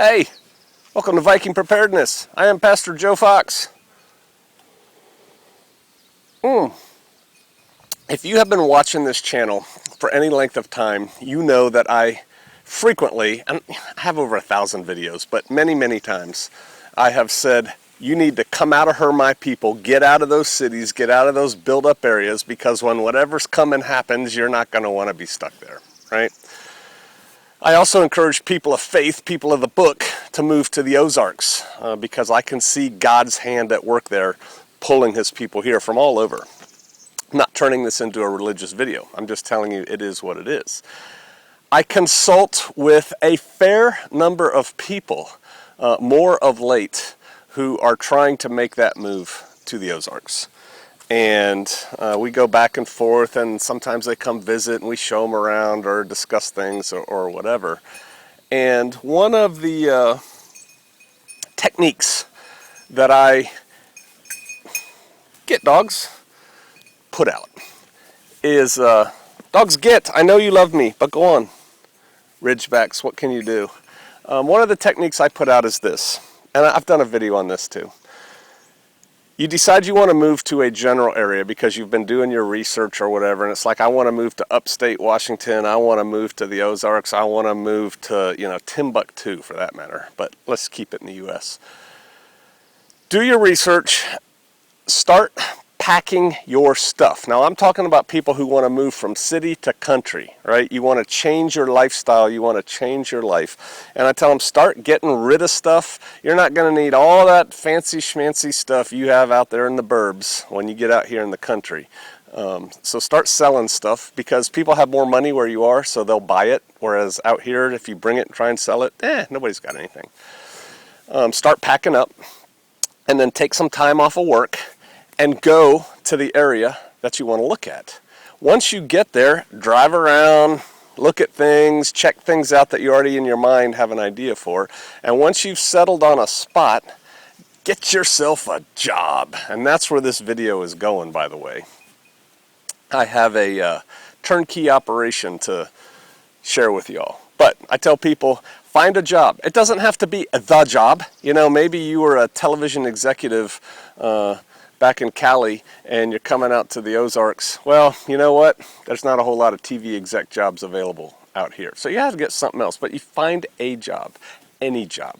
Hey, welcome to Viking Preparedness. I am Pastor Joe Fox. If you have been watching this channel for any length of time, you know that I frequently, and I have over 1,000 videos, but many times, I have said, you need to come out of her, my people, get out of those cities, get out of those build-up areas, because when whatever's coming happens, you're not going to want to be stuck there, right? I also encourage people of faith, people of the book, to move to the Ozarks because I can see God's hand at work there, pulling his people here from all over. I'm not turning this into a religious video. I'm just telling you it is what it is. I consult with a fair number of people, more of late, who are trying to make that move to the Ozarks. And we go back and forth, and sometimes they come visit and we show them around or discuss things or whatever. And one of the techniques that I get dogs put out is, dogs get, I know you love me, but go on. Ridgebacks, what can you do? One of the techniques I put out is this, and I've done a video on this too. You decide you want to move to a general area because you've been doing your research or whatever, and it's like, I want to move to upstate Washington, I want to move to the Ozarks, I want to move to, Timbuktu for that matter, but let's keep it in the U.S. Do your research, start packing your stuff. Now I'm talking about people who want to move from city to country, right? You want to change your lifestyle, you want to change your life. And I tell them, start getting rid of stuff. You're not going to need all that fancy schmancy stuff you have out there in the burbs when you get out here in the country. So start selling stuff because people have more money where you are, so they'll buy it. Whereas out here, if you bring it and try and sell it, nobody's got anything. Start packing up and then take some time off of work and go to the area that you want to look at. Once you get there, drive around, look at things, check things out that you already in your mind have an idea for. And once you've settled on a spot, get yourself a job. And that's where this video is going, by the way. I have a turnkey operation to share with y'all. But I tell people, find a job. It doesn't have to be the job. Maybe you were a television executive back in Cali and you're coming out to the Ozarks. Well, you know what? There's not a whole lot of TV exec jobs available out here. So you have to get something else, but you find a job, any job,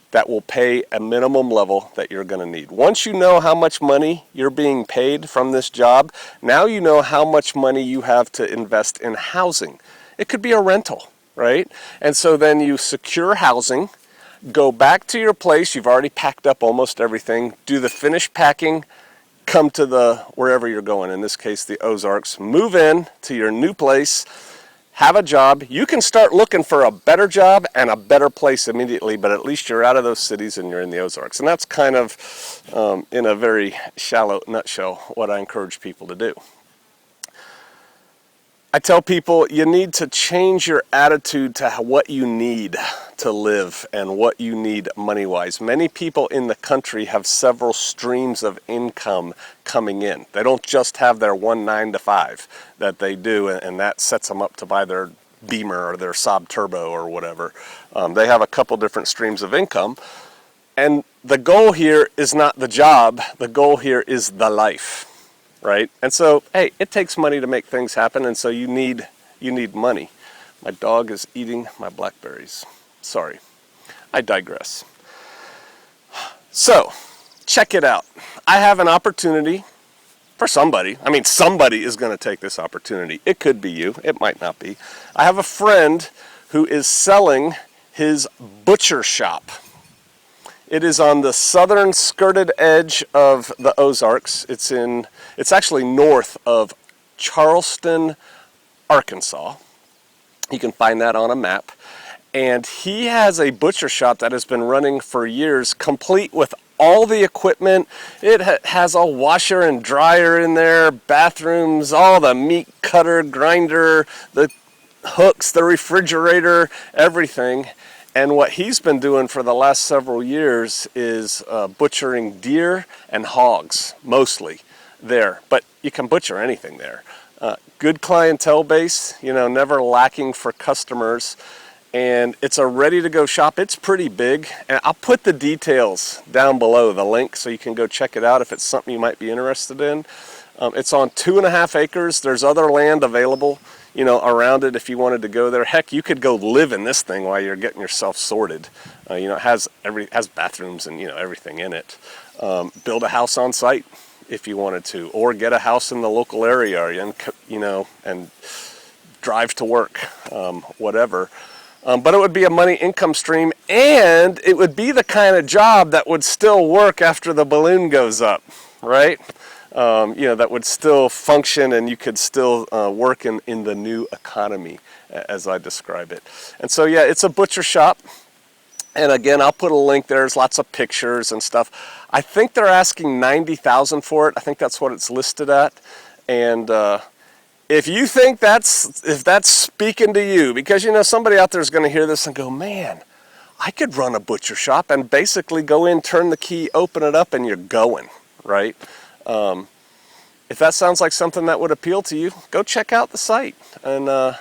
that will pay a minimum level that you're going to need. Once you know how much money you're being paid from this job, now you know how much money you have to invest in housing. It could be a rental, right? And so then you secure housing, go back to your place, you've already packed up almost everything, do the finish packing, come to wherever you're going, in this case the Ozarks, move in to your new place, have a job. You can start looking for a better job and a better place immediately, but at least you're out of those cities and you're in the Ozarks. And that's kind of, in a very shallow nutshell, what I encourage people to do. I tell people you need to change your attitude to what you need to live and what you need money-wise. Many people in the country have several streams of income coming in. They don't just have their 9 to 5 that they do, and that sets them up to buy their Beamer or their Saab Turbo or whatever. They have a couple different streams of income, and the goal here is not the job. The goal here is the life. Right? And so, hey, it takes money to make things happen, and so you need money. My dog is eating my blackberries. Sorry. I digress. So, check it out. I have an opportunity for somebody. I mean, somebody is going to take this opportunity. It could be you. It might not be. I have a friend who is selling his butcher shop. It is on the southern skirted edge of the Ozarks. It's actually north of Charleston, Arkansas. You can find that on a map. And he has a butcher shop that has been running for years, complete with all the equipment. It has a washer and dryer in there, bathrooms, all the meat cutter, grinder, the hooks, the refrigerator, everything. And what he's been doing for the last several years is butchering deer and hogs, mostly there. But you can butcher anything there. Good clientele base, never lacking for customers. and it's a ready-to-go shop. It's pretty big, and I'll put the details down below, the link, so you can go check it out if it's something you might be interested in. It's on 2.5 acres. There's other land available, around it if you wanted to go there. Heck, you could go live in this thing while you're getting yourself sorted. It has bathrooms and everything in it. Build a house on site if you wanted to, or get a house in the local area, and drive to work, whatever. But it would be a money income stream, and it would be the kind of job that would still work after the balloon goes up, right? That would still function, and you could still work in the new economy, as I describe it. And so, yeah, it's a butcher shop. And again, I'll put a link there. There's lots of pictures and stuff. I think they're asking $90,000 for it. I think that's what it's listed at. And if you think if that's speaking to you, because somebody out there is going to hear this and go, man, I could run a butcher shop and basically go in, turn the key, open it up, and you're going, right? If that sounds like something that would appeal to you, go check out the site and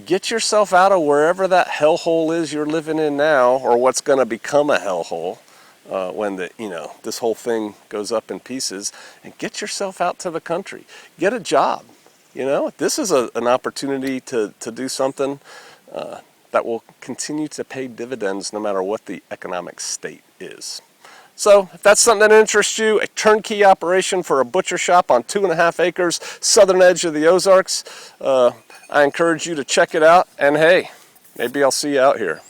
get yourself out of wherever that hellhole is you're living in now, or what's going to become a hellhole when this whole thing goes up in pieces, and get yourself out to the country. Get a job. This is an opportunity to do something that will continue to pay dividends no matter what the economic state is. So if that's something that interests you, a turnkey operation for a butcher shop on 2.5 acres, southern edge of the Ozarks, I encourage you to check it out. And hey, maybe I'll see you out here.